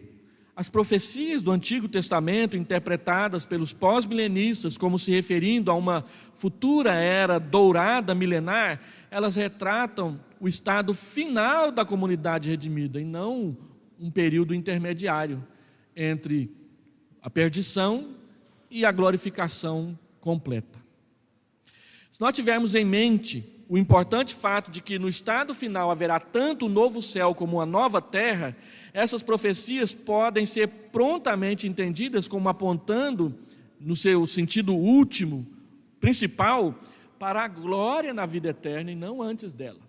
as profecias do Antigo Testamento, interpretadas pelos pós-milenistas como se referindo a uma futura era dourada milenar, elas retratam o estado final da comunidade redimida e não um período intermediário entre a perdição e a glorificação completa. Se nós tivermos em mente o importante fato de que no estado final haverá tanto o novo céu como uma nova terra, essas profecias podem ser prontamente entendidas como apontando, no seu sentido último, principal, para a glória na vida eterna e não antes dela.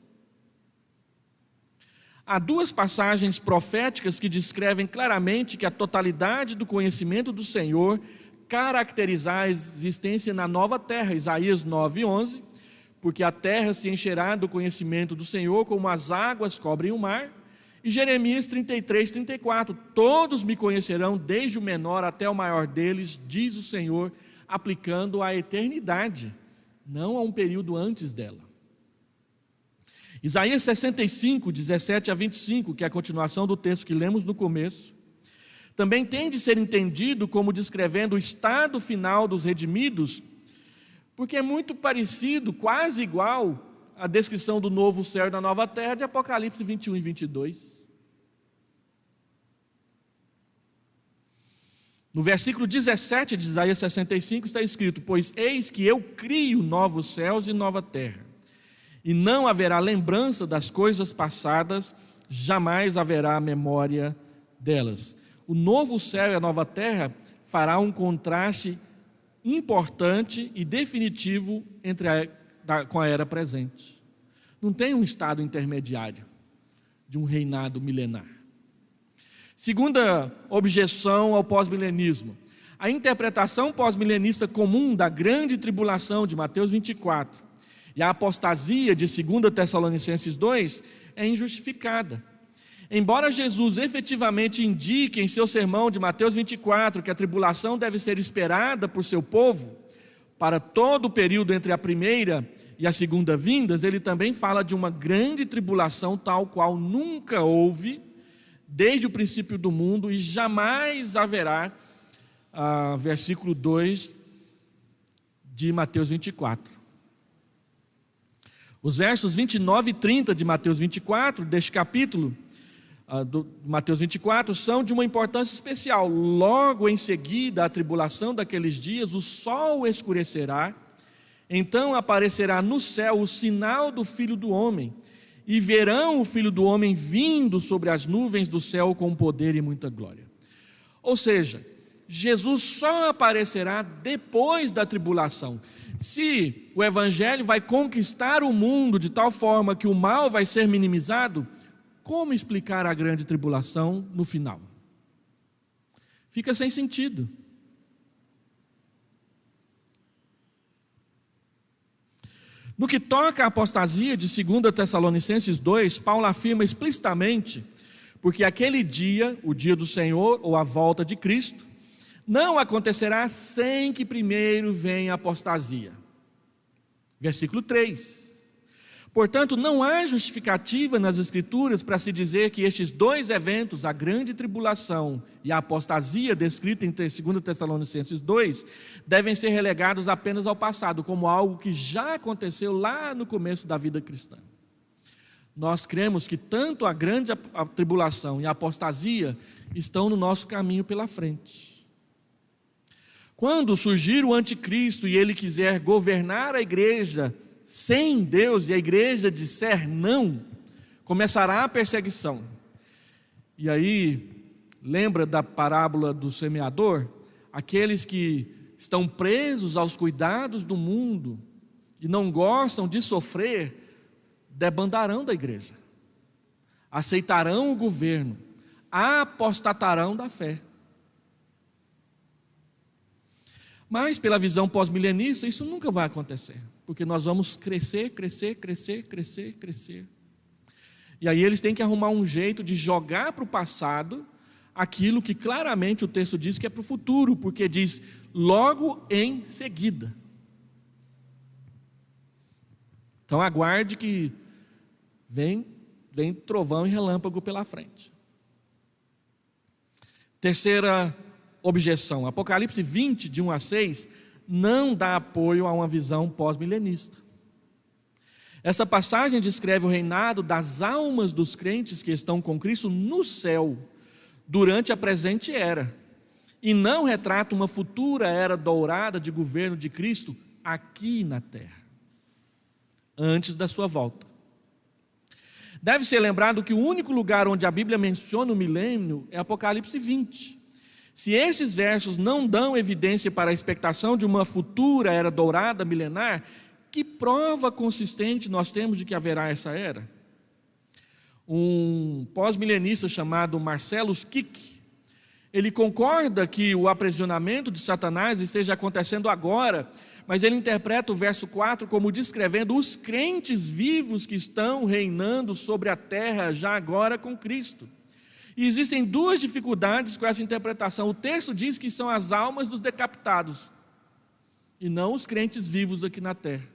Há duas passagens proféticas que descrevem claramente que a totalidade do conhecimento do Senhor caracterizará a existência na nova terra. Isaías 9:11, porque a terra se encherá do conhecimento do Senhor como as águas cobrem o mar. E Jeremias 33:34, todos me conhecerão, desde o menor até o maior deles, diz o Senhor, aplicando à eternidade, não a um período antes dela. Isaías 65:17-25, que é a continuação do texto que lemos no começo, também tem de ser entendido como descrevendo o estado final dos redimidos, porque é muito parecido, quase igual, à descrição do novo céu e da nova terra de Apocalipse 21 e 22. No versículo 17 de Isaías 65 está escrito: pois eis que eu crio novos céus e nova terra, e não haverá lembrança das coisas passadas, jamais haverá memória delas. O novo céu e a nova terra fará um contraste importante e definitivo com a era presente. Não tem um estado intermediário de um reinado milenar. Segunda objeção ao pós-milenismo: a interpretação pós-milenista comum da grande tribulação de Mateus 24 e a apostasia de 2 Tessalonicenses 2 é injustificada. Embora Jesus efetivamente indique em seu sermão de Mateus 24 que a tribulação deve ser esperada por seu povo para todo o período entre a primeira e a segunda vindas, ele também fala de uma grande tribulação tal qual nunca houve desde o princípio do mundo e jamais haverá, versículo 2 de Mateus 24. Os versos 29 e 30 de Mateus 24, deste capítulo, do Mateus 24, são de uma importância especial. Logo em seguida à tribulação daqueles dias, o sol escurecerá, então aparecerá no céu o sinal do Filho do Homem, e verão o Filho do Homem vindo sobre as nuvens do céu com poder e muita glória. Ou seja, Jesus só aparecerá depois da tribulação. Se o Evangelho vai conquistar o mundo de tal forma que o mal vai ser minimizado, como explicar a grande tribulação no final? Fica sem sentido. No que toca à apostasia de 2 Tessalonicenses 2, Paulo afirma explicitamente, porque aquele dia, o dia do Senhor ou a volta de Cristo, não acontecerá sem que primeiro venha a apostasia. Versículo 3. Portanto, não há justificativa nas Escrituras para se dizer que estes dois eventos, a grande tribulação e a apostasia descrita em 2 Tessalonicenses 2, devem ser relegados apenas ao passado, como algo que já aconteceu lá no começo da vida cristã. Nós cremos que tanto a grande tribulação e a apostasia estão no nosso caminho pela frente. Quando surgir o anticristo e ele quiser governar a igreja sem Deus e a igreja disser não, começará a perseguição. E aí, lembra da parábola do semeador? Aqueles que estão presos aos cuidados do mundo e não gostam de sofrer, debandarão da igreja. aceitarão o governo, apostatarão da fé. Mas, pela visão pós-milenista, isso nunca vai acontecer, porque nós vamos crescer, crescer, crescer, crescer, crescer. E aí eles têm que arrumar um jeito de jogar para o passado aquilo que claramente o texto diz que é para o futuro, porque diz logo em seguida. Então aguarde que vem trovão e relâmpago pela frente. Terceira objeção: Apocalipse 20, de 1 a 6, não dá apoio a uma visão pós-milenista. Essa passagem descreve o reinado das almas dos crentes que estão com Cristo no céu, durante a presente era, e não retrata uma futura era dourada de governo de Cristo aqui na terra, antes da sua volta. Deve ser lembrado que o único lugar onde a Bíblia menciona o milênio é Apocalipse 20. Se esses versos não dão evidência para a expectação de uma futura era dourada milenar, que prova consistente nós temos de que haverá essa era? Um pós-milenista chamado Marcellus Kik, ele concorda que o aprisionamento de Satanás esteja acontecendo agora, mas ele interpreta o verso 4 como descrevendo os crentes vivos que estão reinando sobre a terra já agora com Cristo. E existem duas dificuldades com essa interpretação. O texto diz que são as almas dos decapitados, e não os crentes vivos aqui na terra.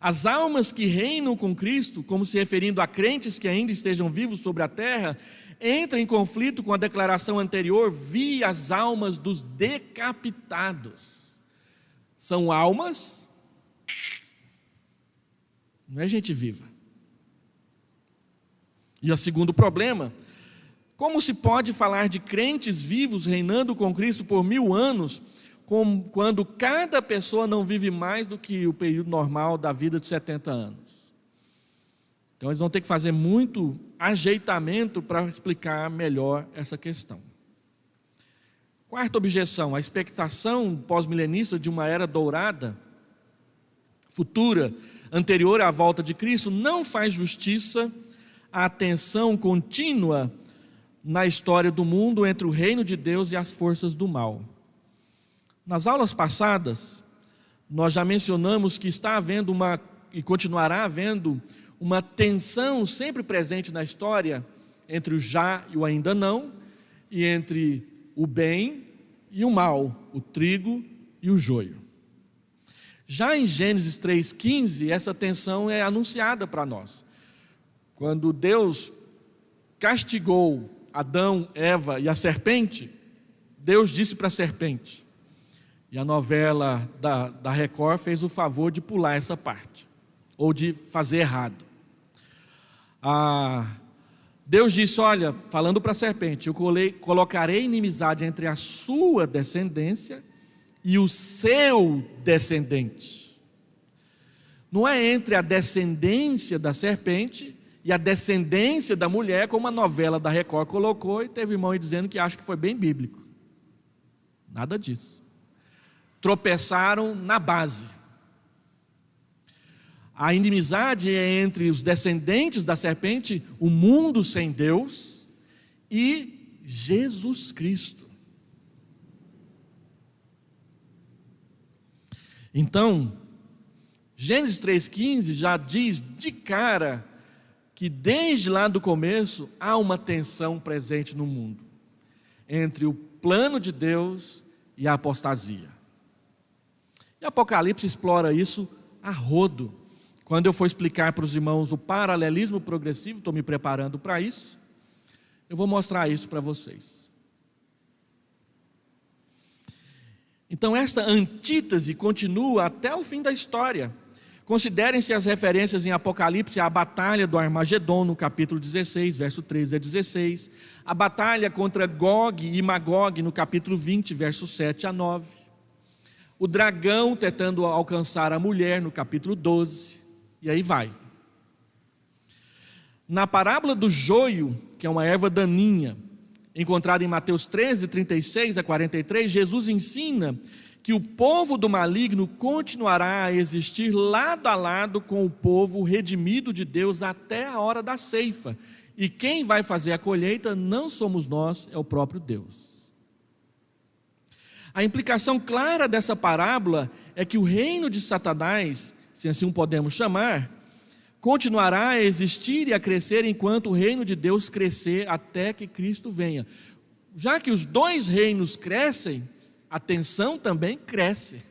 As almas que reinam com Cristo, como se referindo a crentes que ainda estejam vivos sobre a terra, entram em conflito com a declaração anterior: vi as almas dos decapitados. São almas, não é gente viva. E o segundo problema: como se pode falar de crentes vivos reinando com Cristo por 1000 anos, quando cada pessoa não vive mais do que o período normal da vida de 70 anos? Então eles vão ter que fazer muito ajeitamento para explicar melhor essa questão. Quarta objeção: a expectação pós-milenista de uma era dourada, futura, anterior à volta de Cristo, não faz justiça à tensão contínua na história do mundo entre o reino de Deus e as forças do mal. Nas aulas passadas, nós já mencionamos que está havendo e continuará havendo uma tensão sempre presente na história entre o já e o ainda não, e entre o bem e o mal, o trigo e o joio. Já em Gênesis 3,15, essa tensão é anunciada para nós. Quando Deus castigou Adão, Eva e a serpente, Deus disse para a serpente, e a novela da Record fez o favor de pular essa parte, ou de fazer errado. Deus disse: olha, falando para a serpente, eu colocarei inimizade entre a sua descendência e o seu descendente. Não é entre a descendência da serpente e a descendência da mulher, como a novela da Record colocou, e teve irmão aí dizendo que acha que foi bem bíblico. Nada disso. Tropeçaram na base. A inimizade é entre os descendentes da serpente, o mundo sem Deus, e Jesus Cristo. Então, Gênesis 3,15 já diz de cara que desde lá do começo há uma tensão presente no mundo entre o plano de Deus e a apostasia. E Apocalipse explora isso a rodo. Quando eu for explicar para os irmãos o paralelismo progressivo, estou me preparando para isso, eu vou mostrar isso para vocês. Então essa antítese continua até o fim da história. Considerem-se as referências em Apocalipse à batalha do Armagedon, no capítulo 16, verso 13 a 16, a batalha contra Gog e Magog, no capítulo 20, verso 7 a 9, o dragão tentando alcançar a mulher, no capítulo 12, e aí vai. Na parábola do joio, que é uma erva daninha, encontrada em Mateus 13, 36 a 43, Jesus ensina que o povo do maligno continuará a existir lado a lado com o povo redimido de Deus até a hora da ceifa. E quem vai fazer a colheita não somos nós, é o próprio Deus. A implicação clara dessa parábola é que o reino de Satanás, se assim podemos chamar, continuará a existir e a crescer enquanto o reino de Deus crescer até que Cristo venha. Já que os dois reinos crescem, a tensão também cresce.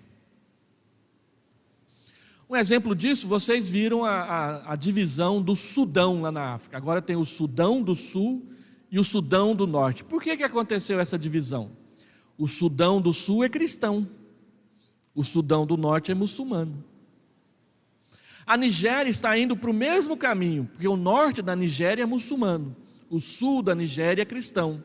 Um exemplo disso, vocês viram a divisão do Sudão lá na África. Agora tem o Sudão do Sul e o Sudão do Norte. Por que aconteceu essa divisão? O Sudão do Sul é cristão, o Sudão do Norte é muçulmano. A Nigéria está indo para o mesmo caminho, porque o norte da Nigéria é muçulmano, o sul da Nigéria é cristão.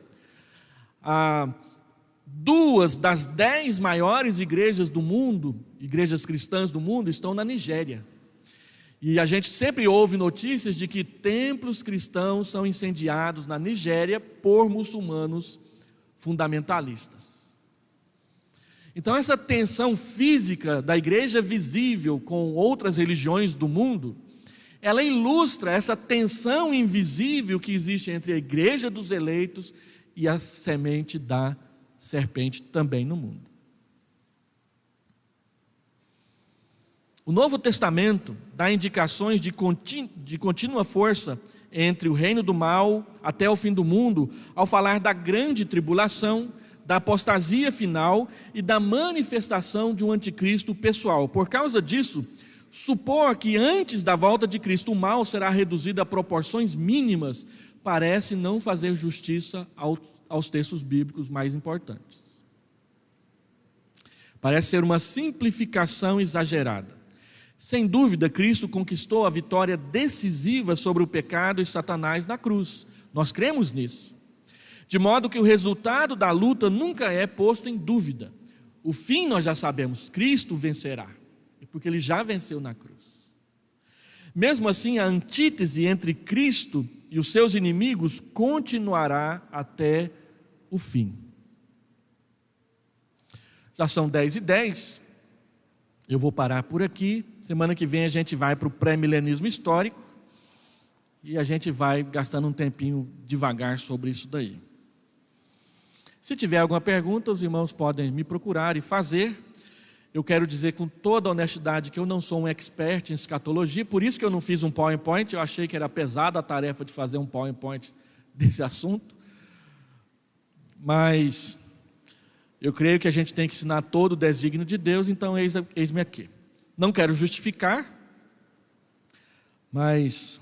2 das 10 maiores igrejas do mundo, igrejas cristãs do mundo, estão na Nigéria. E a gente sempre ouve notícias de que templos cristãos são incendiados na Nigéria por muçulmanos fundamentalistas. Então essa tensão física da igreja visível com outras religiões do mundo, ela ilustra essa tensão invisível que existe entre a igreja dos eleitos e a semente da serpente também no mundo. O Novo Testamento dá indicações de contínua força entre o reino do mal até o fim do mundo, ao falar da grande tribulação, da apostasia final e da manifestação de um anticristo pessoal. Por causa disso, supor que antes da volta de Cristo o mal será reduzido a proporções mínimas parece não fazer justiça aos textos bíblicos mais importantes. Parece ser uma simplificação exagerada. Sem dúvida, Cristo conquistou a vitória decisiva sobre o pecado e Satanás na cruz. Nós cremos nisso. De modo que o resultado da luta nunca é posto em dúvida. O fim nós já sabemos, Cristo vencerá, porque Ele já venceu na cruz. Mesmo assim, a antítese entre Cristo e os seus inimigos continuará até o fim. Já são 10h10, eu vou parar por aqui. Semana que vem a gente vai para o pré-milenismo histórico e a gente vai gastando um tempinho devagar sobre isso daí. Se tiver alguma pergunta, os irmãos podem me procurar e fazer. Eu quero dizer com toda a honestidade que eu não sou um expert em escatologia, por isso que eu não fiz um PowerPoint. Eu achei que era pesada a tarefa de fazer um PowerPoint desse assunto. Mas eu creio que a gente tem que ensinar todo o desígnio de Deus, então eis-me aqui. Não quero justificar, mas